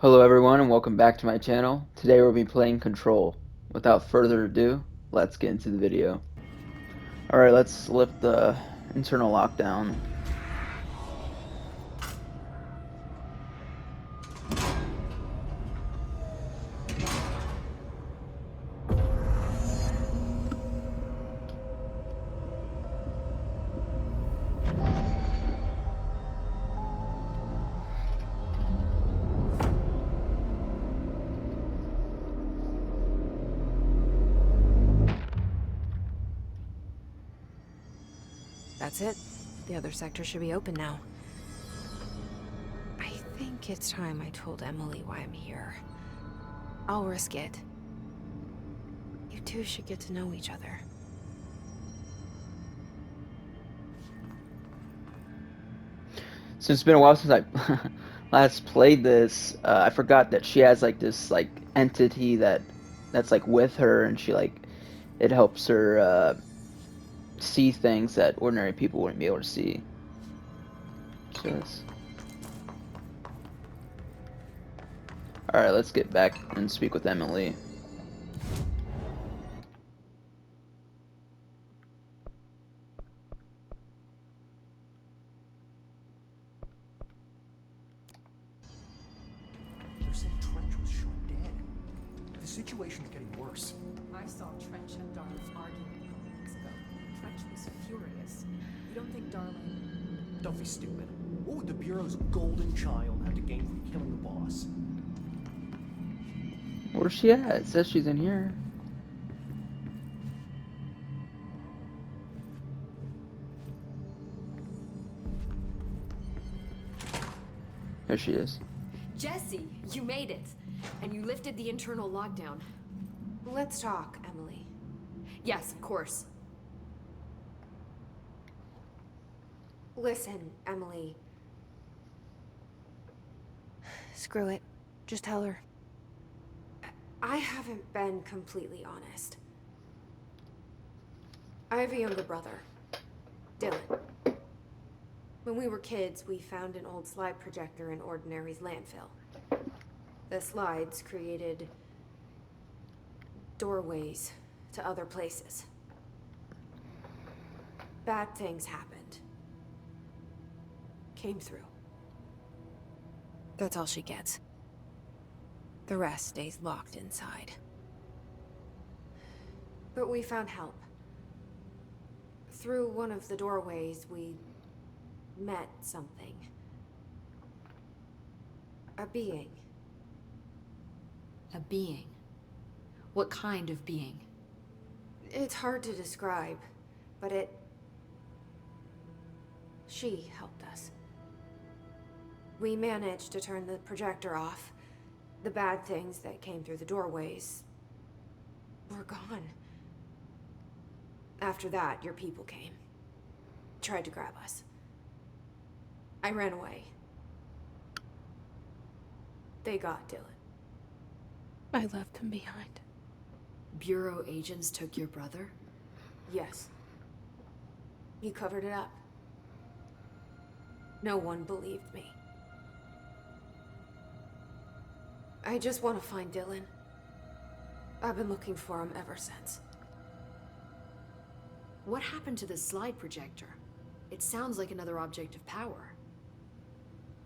Hello everyone and welcome back to my channel. Today we'll be playing Control. Without further ado, let's get into the video. Alright, let's lift the internal lockdown. That's it. The other sector should be open now. I think it's time I told Emily why I'm here. I'll risk it. You two should get to know each other. Since it's been a while since I last played this, I forgot that she has like this like entity that's like with her, and she like it helps her see things that ordinary people wouldn't be able to see. Alright, let's get back and speak with Emily. They're saying Trench was shot dead. The situation's getting worse. I saw Trench and Darling arguing a couple weeks ago. Trench was furious. You don't think Darling... Don't be stupid. What would the Bureau's golden child have to gain from killing the boss? Where's she at? It says she's in here. There she is. Jesse, you made it. And you lifted the internal lockdown. Let's talk, Emily. Yes, of course. Listen, Emily. Screw it. Just tell her. I haven't been completely honest. I have a younger brother, Dylan. When we were kids, we found an old slide projector in Ordinary's landfill. The slides created doorways to other places. Bad things happened. Came through. That's all she gets. The rest stays locked inside. But we found help. Through one of the doorways, we met something. A being. A being. What kind of being? It's hard to describe, but she helped us. We managed to turn the projector off. The bad things that came through the doorways were gone. After that, your people came. Tried to grab us. I ran away. They got Dylan. I left him behind. Bureau agents took your brother? Yes. You covered it up. No one believed me. I just want to find Dylan. I've been looking for him ever since. What happened to the slide projector? It sounds like another object of power.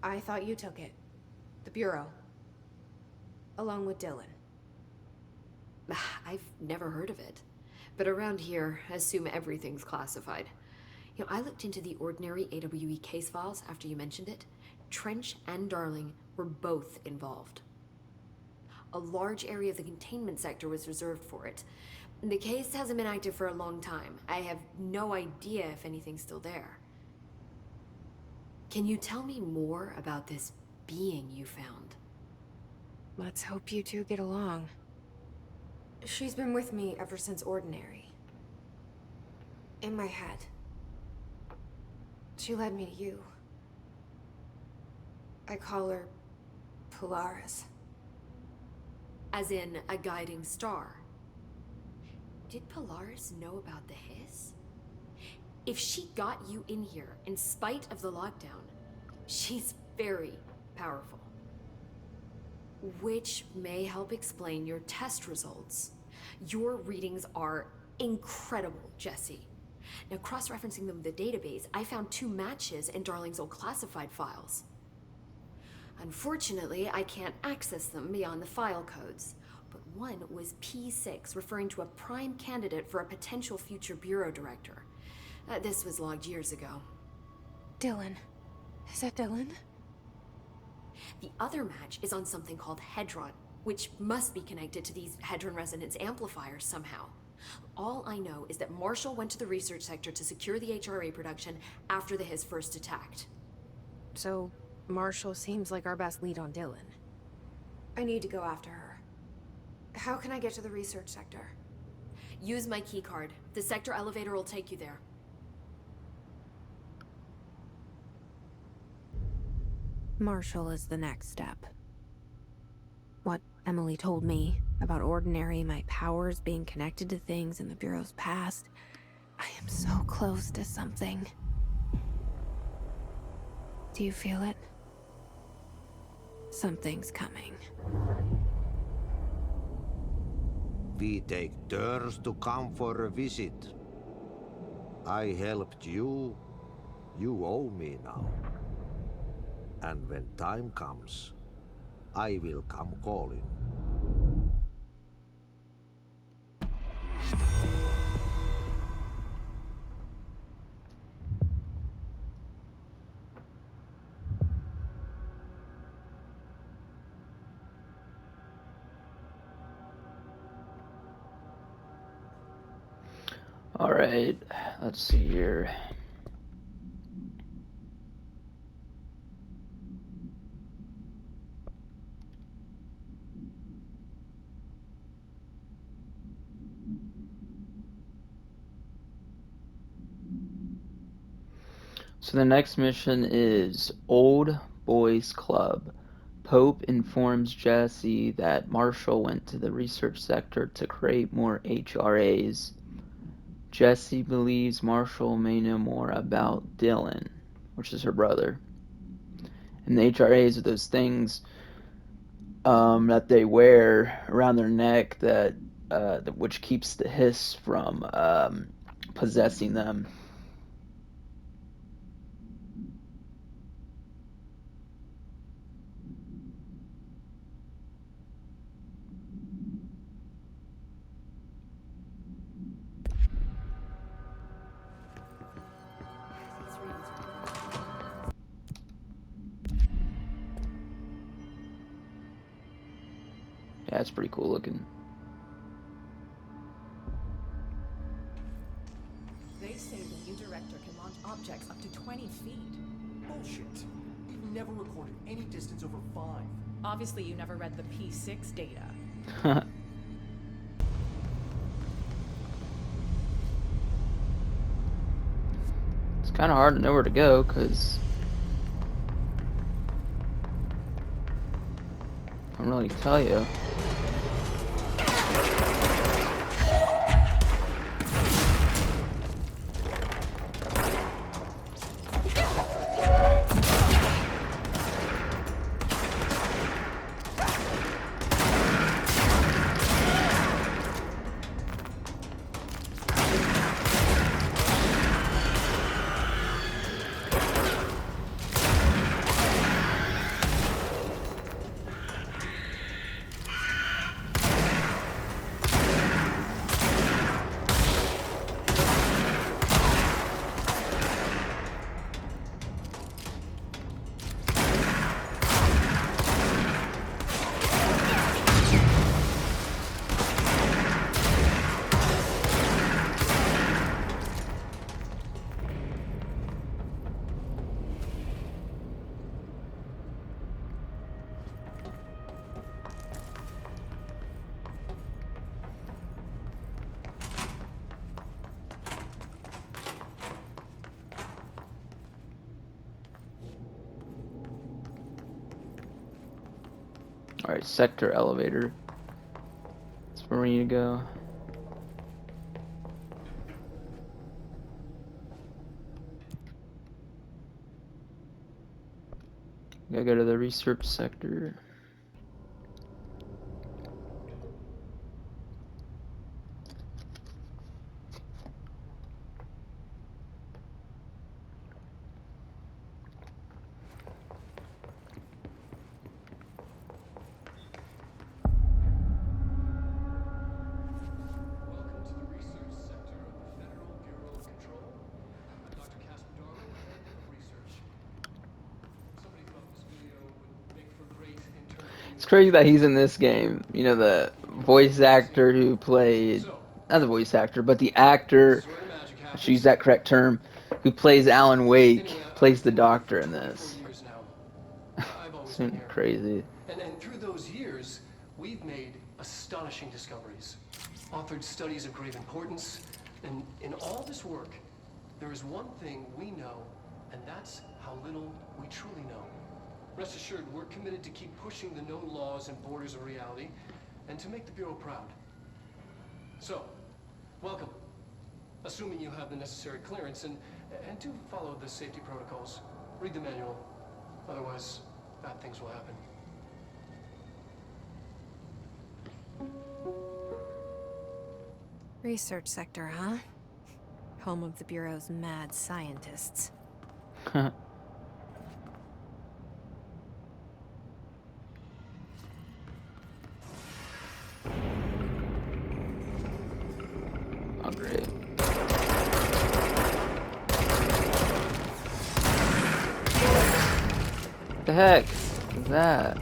I thought you took it. The Bureau. Along with Dylan. I've never heard of it. But around here, assume everything's classified. You know, I looked into the Ordinary AWE case files after you mentioned it. Trench and Darling were both involved. A large area of the containment sector was reserved for it. The case hasn't been active for a long time. I have no idea if anything's still there. Can you tell me more about this being you found? Let's hope you two get along. She's been with me ever since Ordinary. In my head. She led me to you. I call her Polaris. As in a guiding star. Did Polaris know about the hiss? If she got you in here in spite of the lockdown, she's very powerful. which may help explain your test results. Your readings are incredible, Jesse. Now, cross-referencing them with the database, I found 2 matches in Darling's old classified files. Unfortunately, I can't access them beyond the file codes, but one was P6, referring to a prime candidate for a potential future bureau director. This was logged years ago. Dylan. Is that Dylan? The other match is on something called Hedron, which must be connected to these Hedron resonance amplifiers somehow. All I know is that Marshall went to the research sector to secure the HRA production after the Hiss first attacked. So, Marshall seems like our best lead on Dylan. I need to go after her. How can I get to the research sector? Use my keycard. The sector elevator will take you there. Marshall is the next step. What Emily told me about Ordinary, my powers being connected to things in the Bureau's past. I am so close to something. Do you feel it? Something's coming. We take turns to come for a visit. I helped you. You owe me now. And when time comes, I will come calling. All right, let's see here. So the next mission is Old Boys Club. Pope informs Jesse that Marshall went to the research sector to create more HRAs. Jesse believes Marshall may know more about Dylan, which is her brother. And the HRAs are those things that they wear around their neck that which keeps the hiss from possessing them. Yeah, it's pretty cool looking. They say the new director can launch objects up to 20 feet. Bullshit. We've never recorded any distance over 5. Obviously, you never read the P6 data. It's kind of hard to know where to go because I don't really tell you. Alright, sector elevator. That's where we need to go. Gotta go to the research sector. It's crazy that he's in this game. You know, the voice actor who played, not the voice actor, but the actor, I should use that correct term, who plays Alan Wake, plays the Doctor in this. Years now. I've always It's been here. crazy. And through those years, we've made astonishing discoveries, authored studies of grave importance, and in all this work, there is one thing we know, and that's how little we truly know. Rest assured, we're committed to keep pushing the known laws and borders of reality, and to make the Bureau proud. So, welcome. Assuming you have the necessary clearance, and do follow the safety protocols. Read the manual. Otherwise, bad things will happen. Research sector, huh? Home of the Bureau's mad scientists. Oh, great. What the heck is that?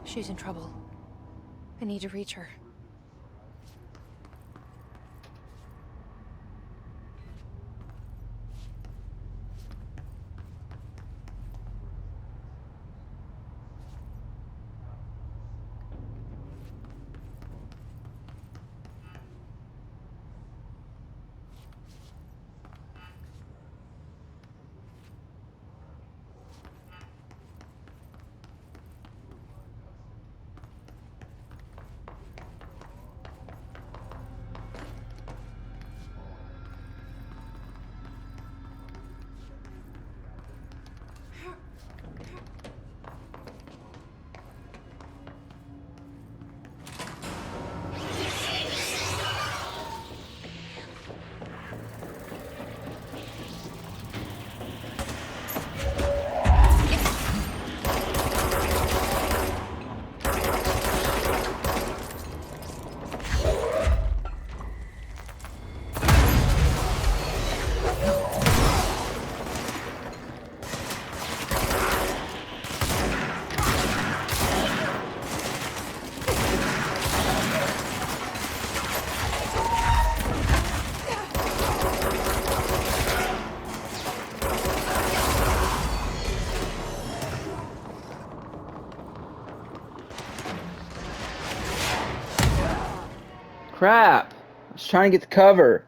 She's in trouble. I need to reach her. Crap! I was trying to get the cover.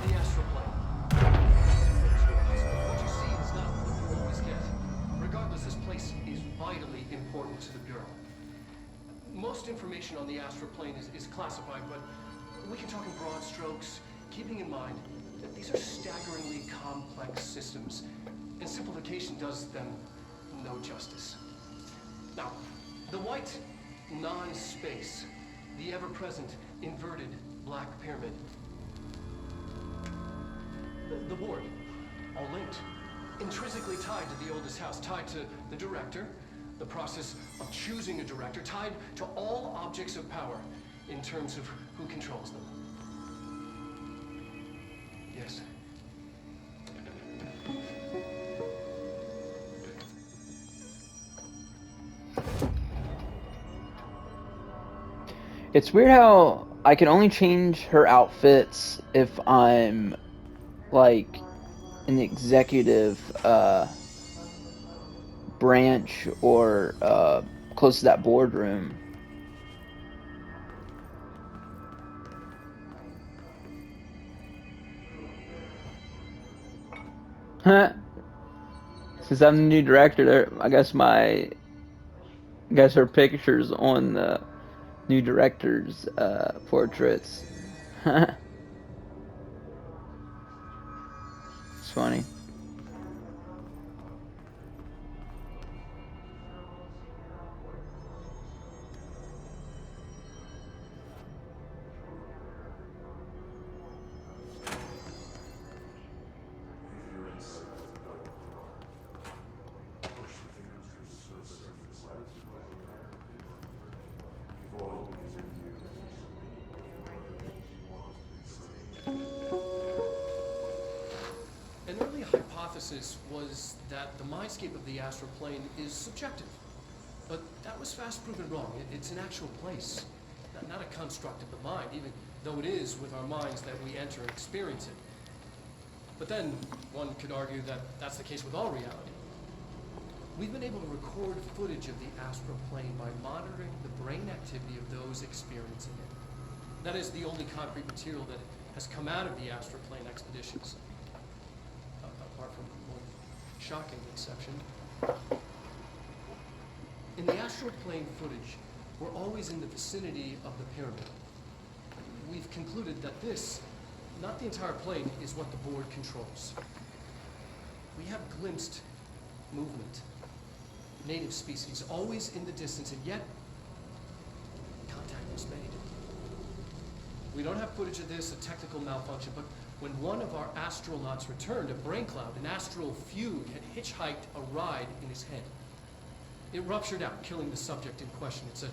The astral plane. What you see is not what you always get. Regardless, this place is vitally important to the Bureau. Most information on the astral plane is classified, but we can talk in broad strokes, keeping in mind that these are staggeringly complex systems, and simplification does them no justice. Now, the white non-space, the ever-present inverted black pyramid, the board, all linked, intrinsically tied to the oldest house, tied to the director, the process of choosing a director, tied to all objects of power in terms of who controls them. Yes. It's weird how I can only change her outfits if I'm like in the executive branch or close to that boardroom. Huh. Since I'm the new director, there, I guess her pictures on the new director's portraits. It's funny. An early hypothesis was that the mindscape of the astral plane is subjective. But that was fast proven wrong. It's an actual place, not a construct of the mind, even though it is with our minds that we enter and experience it. But then, one could argue that that's the case with all reality. We've been able to record footage of the astral plane by monitoring the brain activity of those experiencing it. That is the only concrete material that has come out of the astral plane expeditions. Apart from one shocking exception. In the astral plane footage, we're always in the vicinity of the pyramid. We've concluded that this, not the entire plane, is what the board controls. We have glimpsed movement, native species, always in the distance, and yet contact was made. We don't have footage of this, a technical malfunction, but when one of our astronauts returned, a brain cloud, an astral fugue, had hitchhiked a ride in his head. It ruptured out, killing the subject in question. It's a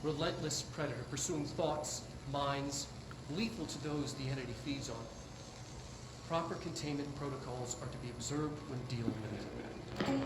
relentless predator, pursuing thoughts, minds, lethal to those the entity feeds on. Proper containment protocols are to be observed when dealing with it.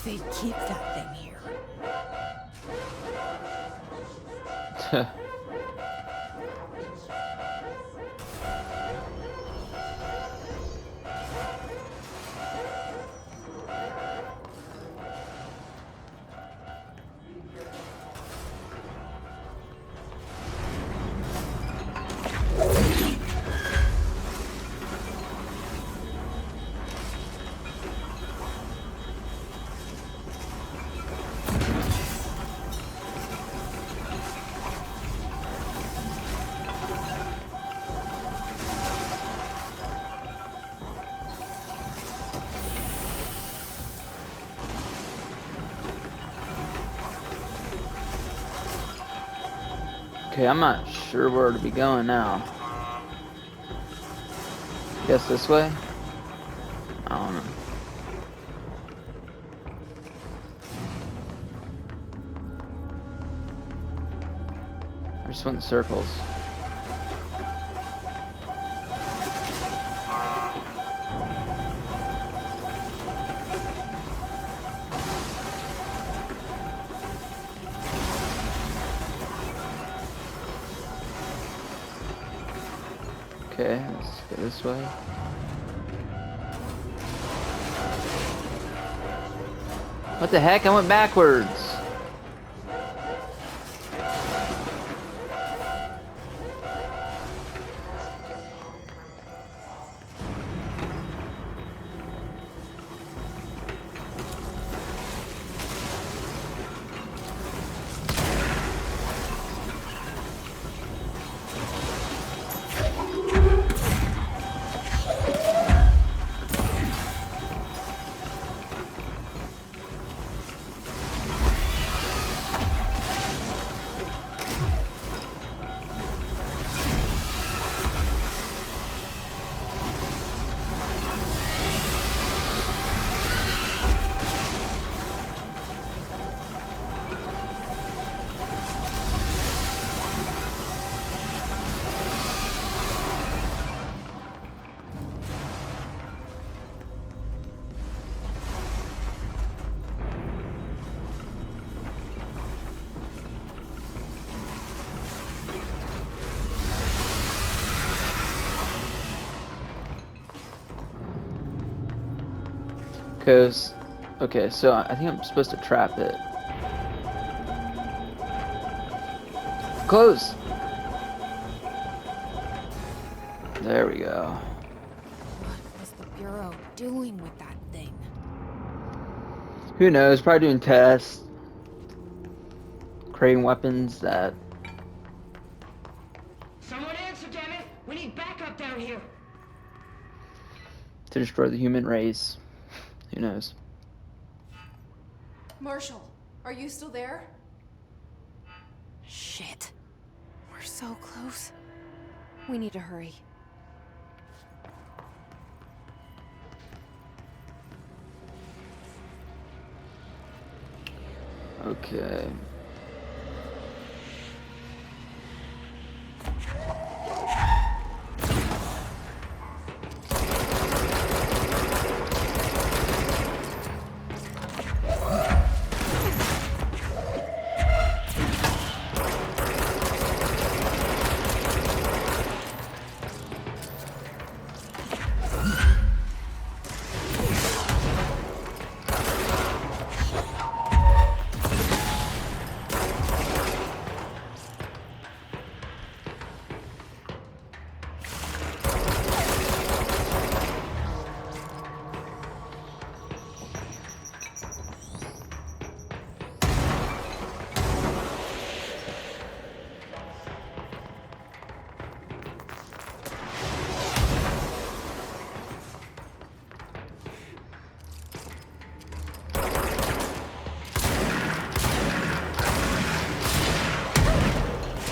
they'd keep that thing here. Okay, I'm not sure where to be going now. Guess this way? I don't know. I just went in circles. Okay, let's go this way. What the heck? I went backwards. Because, okay, so I think I'm supposed to trap it. Close! There we go. What was the Bureau doing with that thing? Who knows, probably doing tests. Creating weapons that... Someone answer, damn it! We need backup down here! to destroy the human race. Who knows? Marshall, are you still there? Shit. We're so close. We need to hurry. Okay.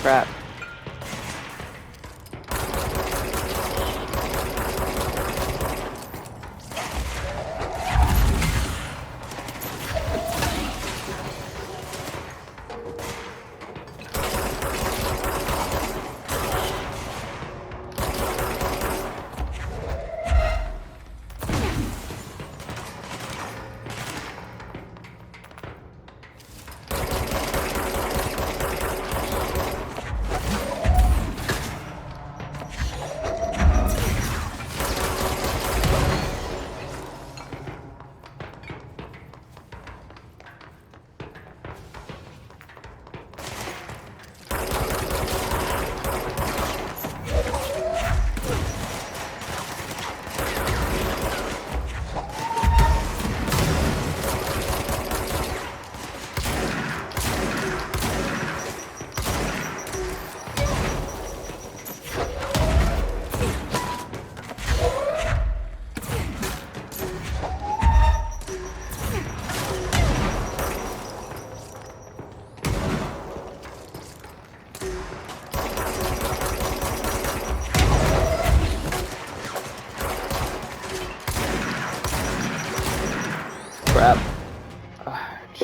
Crap.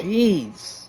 Jeez.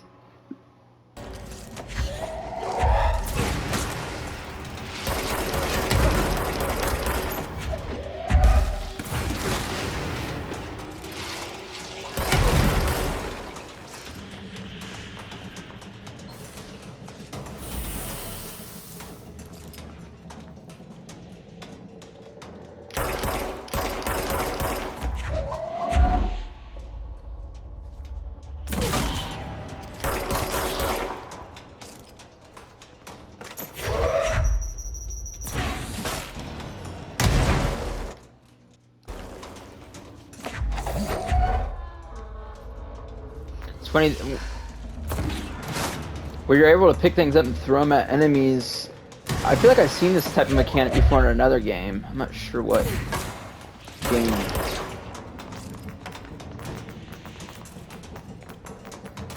Funny where you're able to pick things up and throw them at enemies. I feel like I've seen this type of mechanic before in another game. I'm not sure what game.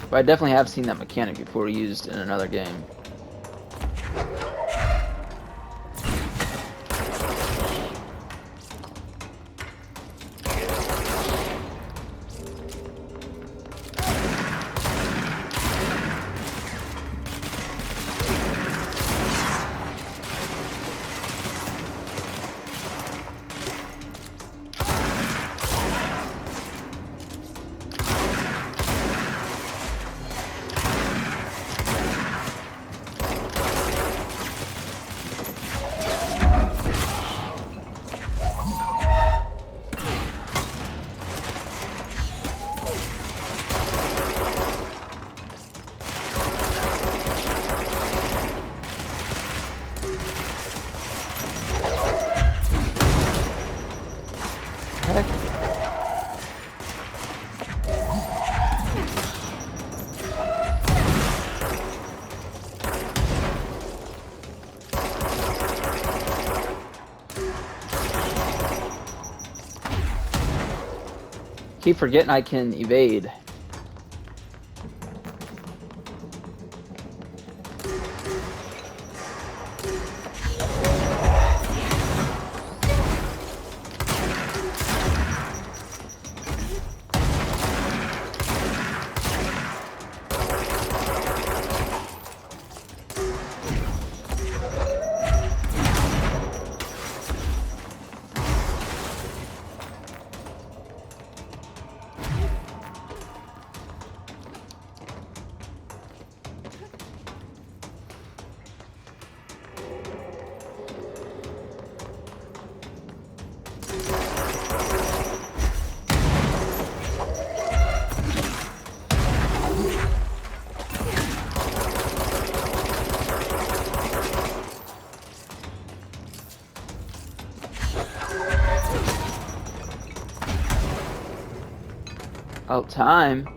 But I definitely have seen that mechanic before used in another game. Keep forgetting I can evade. About time.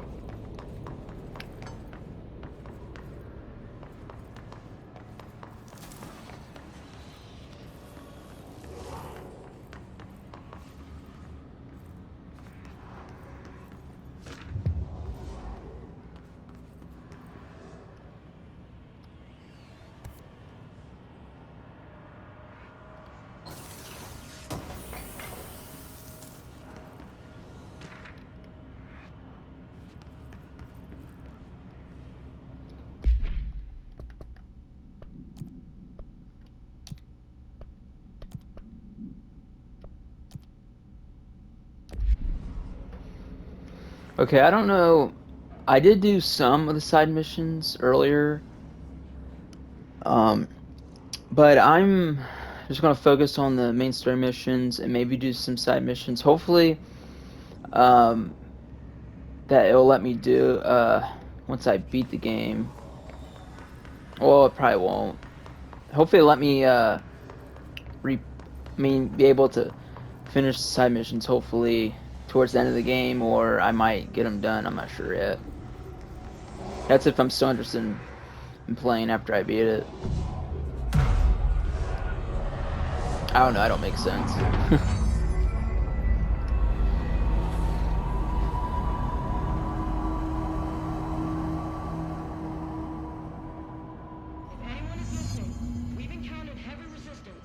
Okay, I don't know. I did do some of the side missions earlier. But I'm just gonna focus on the main story missions and maybe do some side missions. Hopefully, um, that it'll let me do once I beat the game. Well, it probably won't. Hopefully, it'll let me be able to finish the side missions. Hopefully, towards the end of the game, or I might get them done. I'm not sure yet. That's if I'm still interested in playing after I beat it. I don't know. I don't make sense. If anyone is listening, we've encountered heavy resistance.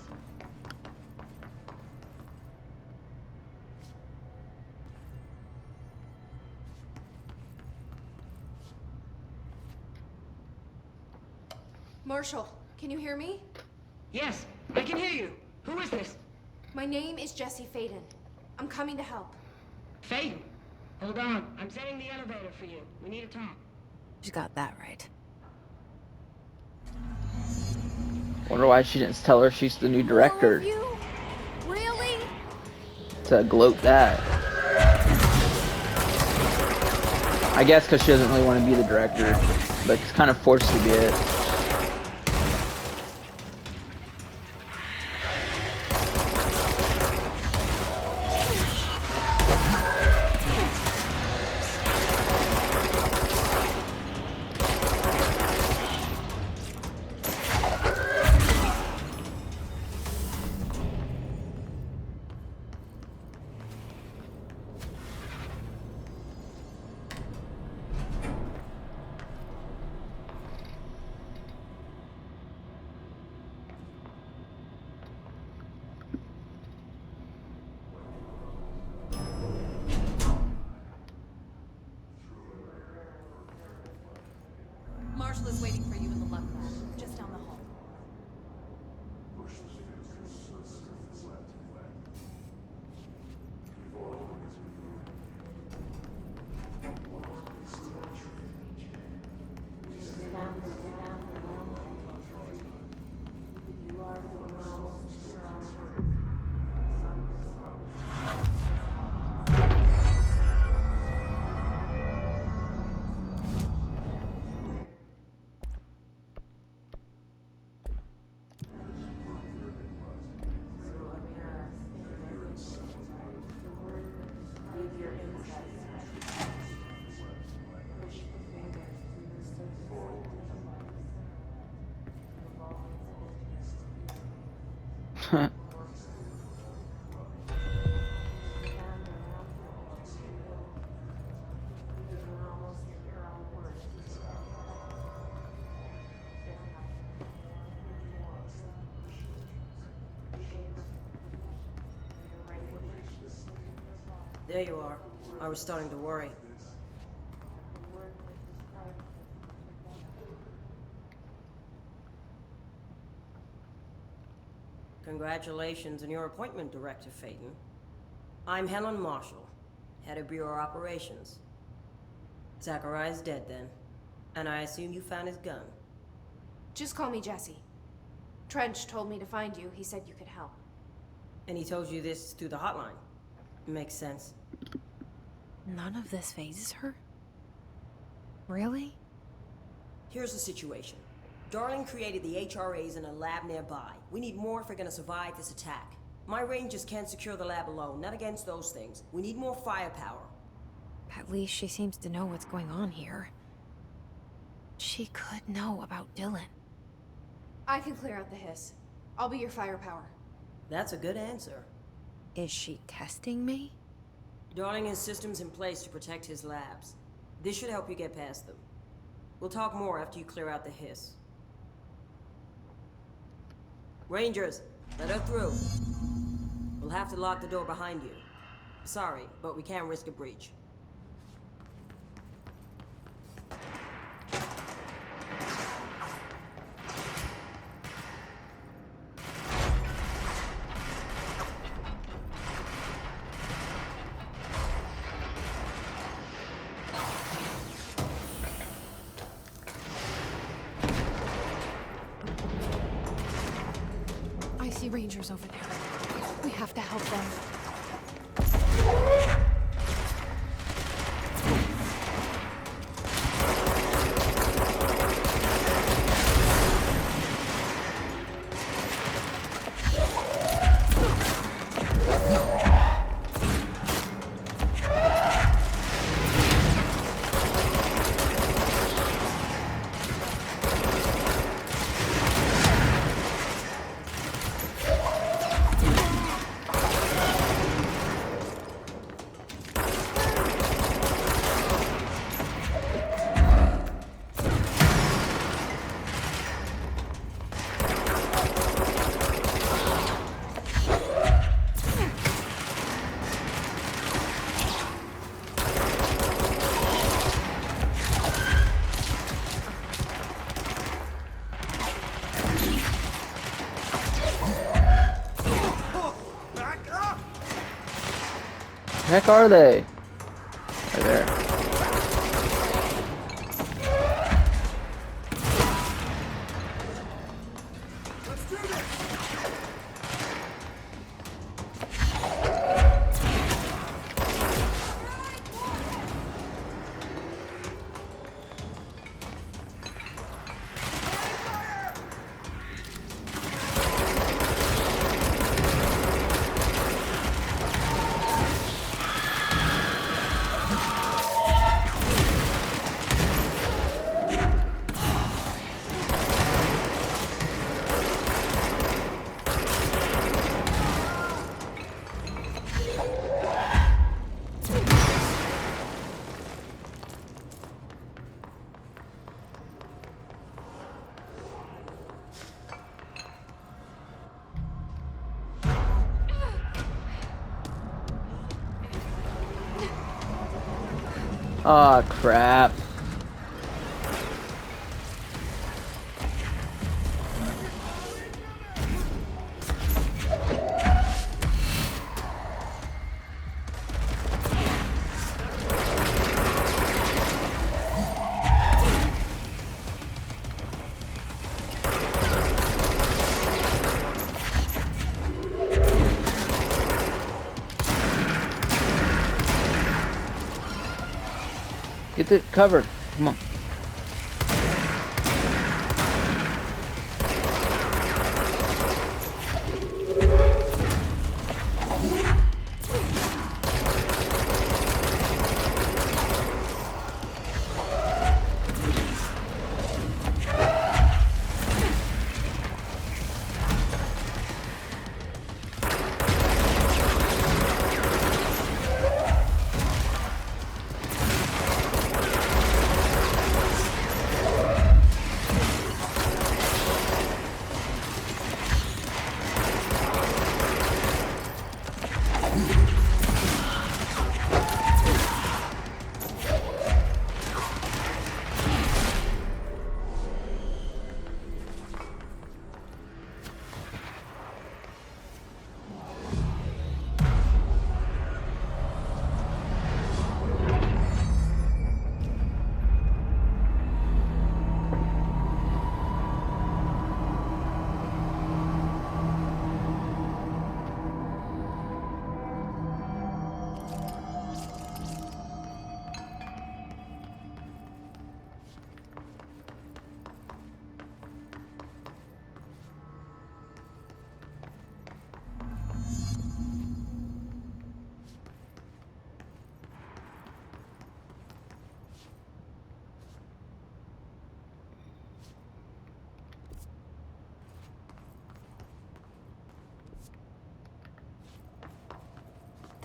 Marshall, can you hear me? Yes, I can hear you. Who is this? My name is Jesse Faden. I'm coming to help. Faden. Hold on. I'm setting the elevator for you. We need to talk. She got that right. Wonder why she didn't tell her she's the new director All of you? Really? to gloat that. I guess because she doesn't really want to be the director, but it's kind of forced to be it. Marshall is waiting for you in the lab, just down the hall. There you are. I was starting to worry. Congratulations on your appointment, Director Faden. I'm Helen Marshall, head of Bureau Operations. Zachariah's dead then, and I assume you found his gun. Just call me Jesse. Trench told me to find you. He said you could help. And he told you this through the hotline. Makes sense. None of this phases her? Really? Here's the situation. Darling created the HRAs in a lab nearby. We need more if we're gonna survive this attack. My rangers can't secure the lab alone, not against those things. We need more firepower. At least she seems to know what's going on here. She could know about Dylan. I can clear out the hiss. I'll be your firepower. That's a good answer. Is she testing me? Darling has systems in place to protect his labs. This should help you get past them. We'll talk more after you clear out the hiss. Rangers, let her through. We'll have to lock the door behind you. Sorry, but we can't risk a breach. I see Rangers over there. We have to help them. heck are they? Right there. Oh crap. Get it covered. Come on.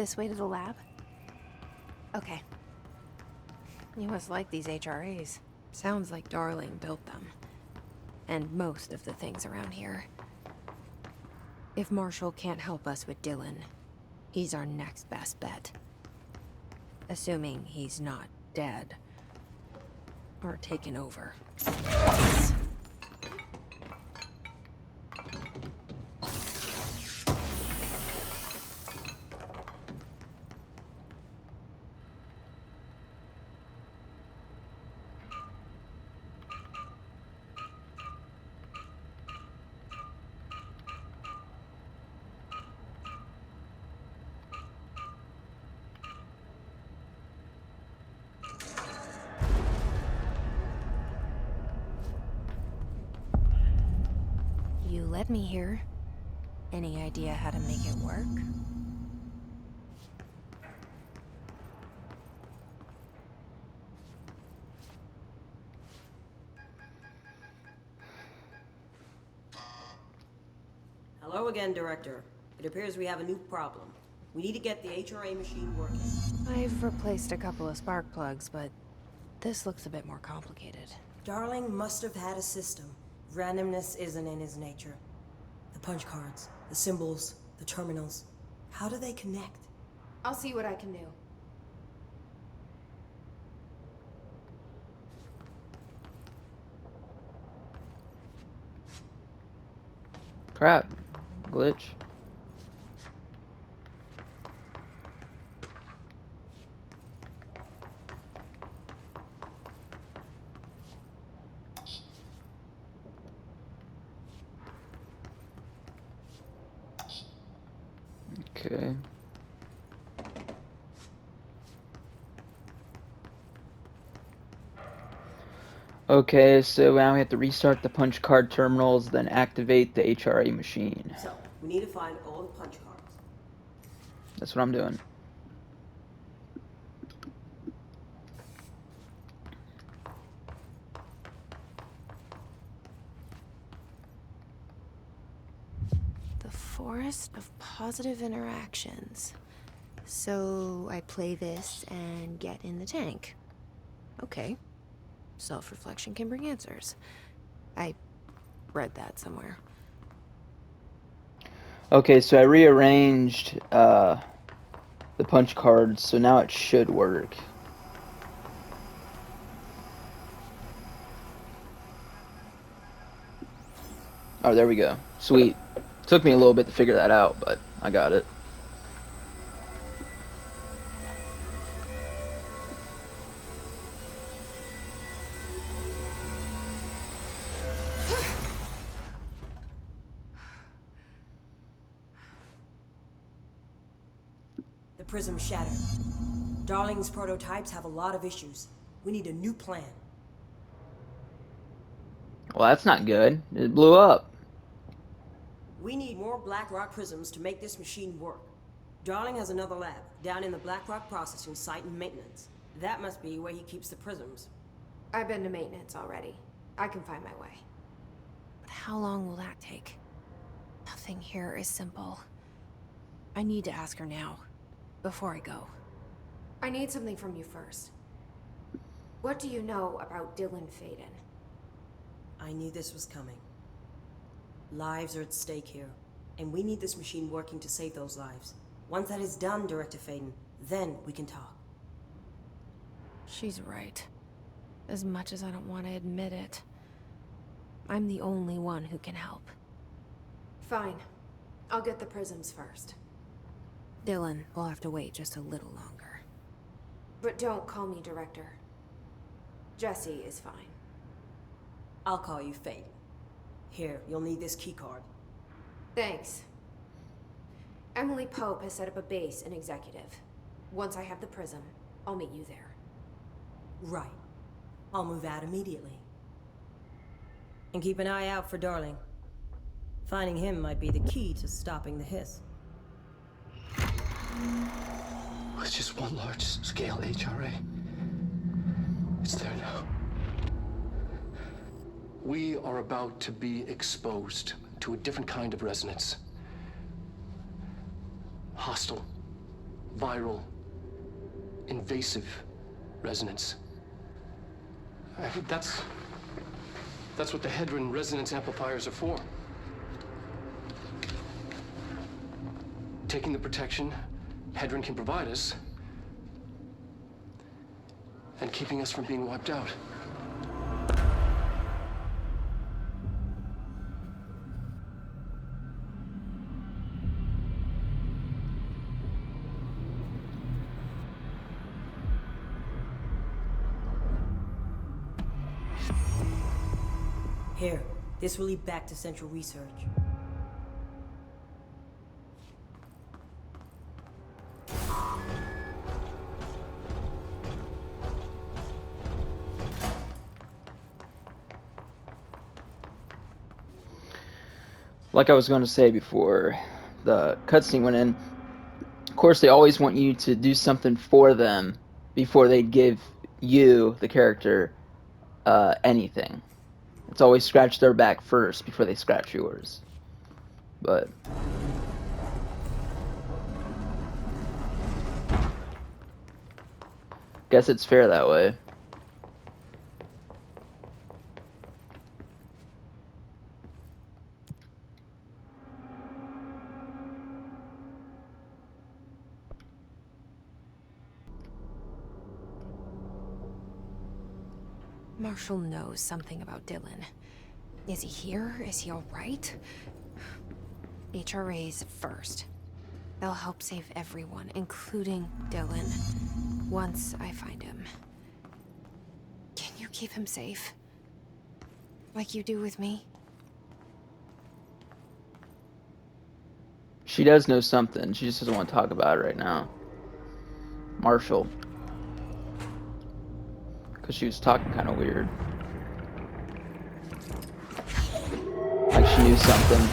This way to the lab? Okay. You must like these HRAs. Sounds like Darling built them. And most of the things around here. If Marshall can't help us with Dylan, he's our next best bet. Assuming he's not dead. Or taken over. You led me here. Any idea how to make it work? Hello again, Director. It appears we have a new problem. We need to get the HRA machine working. I've replaced a couple of spark plugs, but this looks a bit more complicated. Darling must have had a system. Randomness isn't in his nature. The punch cards, the symbols, the terminals. How do they connect? I'll see what I can do. Crap. Glitch. Okay. Okay, so now we have to restart the punch card terminals, then activate the HRA machine. So, we need to find all the punch cards. That's what I'm doing. The forest of positive interactions. So I play this and get in the tank. Okay. Self-reflection can bring answers. I read that somewhere. Okay, so I rearranged the punch cards, so now it should work. Oh, there we go. Sweet. Took me a little bit to figure that out, but I got it. The prism shattered. Darling's prototypes have a lot of issues. We need a new plan. Well, that's not good. It blew up. We need more Blackrock prisms to make this machine work. Darling has another lab, down in the Blackrock processing site and maintenance. That must be where he keeps the prisms. I've been to maintenance already. I can find my way. But how long will that take? Nothing here is simple. I need to ask her now, before I go. I need something from you first. What do you know about Dylan Faden? I knew this was coming. Lives are at stake here, and we need this machine working to save those lives. Once that is done, Director Faden, then we can talk. She's right. As much as I don't want to admit it. I'm the only one who can help. Fine. I'll get the prisms first. Dylan will have to wait just a little longer. But don't call me Director. Jesse is fine. I'll call you Faden. Here, you'll need this keycard. Thanks. Emily Pope has set up a base in Executive. Once I have the prism, I'll meet you there. Right. I'll move out immediately. And keep an eye out for Darling. Finding him might be the key to stopping the hiss. With just one large-scale HRA. It's there now. We are about to be exposed to a different kind of resonance. Hostile, viral, invasive resonance. That's what the Hedron resonance amplifiers are for. Taking the protection Hedron can provide us, and keeping us from being wiped out. Here, this will lead back to Central Research. Like I was going to say before the cutscene went in, of course they always want you to do something for them before they give you, the character, anything. It's always scratch their back first before they scratch yours. But guess it's fair that way. Marshall knows something about Dylan. Is he here? Is he alright? HRAs first. They'll help save everyone, including Dylan, once I find him. Can you keep him safe? Like you do with me? She does know something. She just doesn't want to talk about it right now. Marshall. Because she was talking kind of weird. Like she knew something.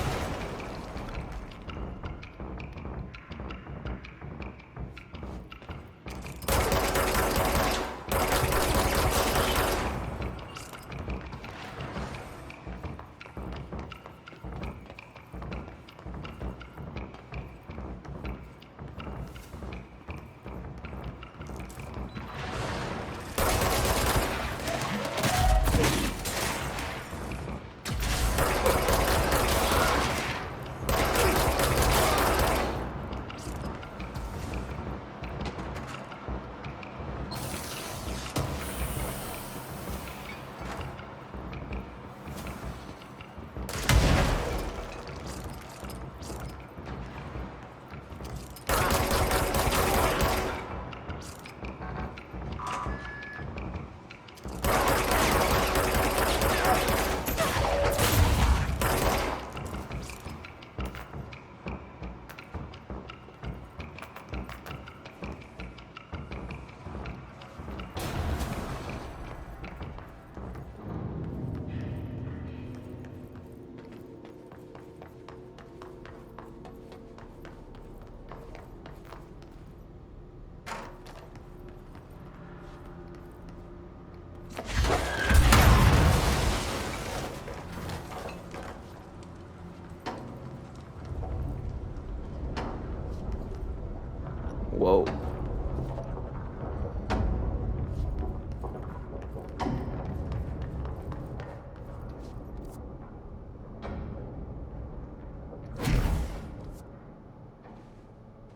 Whoa.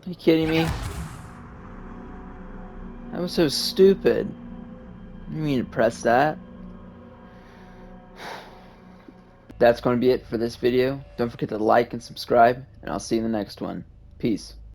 Are you kidding me? That was so stupid. I didn't mean to press that. That's going to be it for this video. Don't forget to like and subscribe, and I'll see you in the next one. Peace.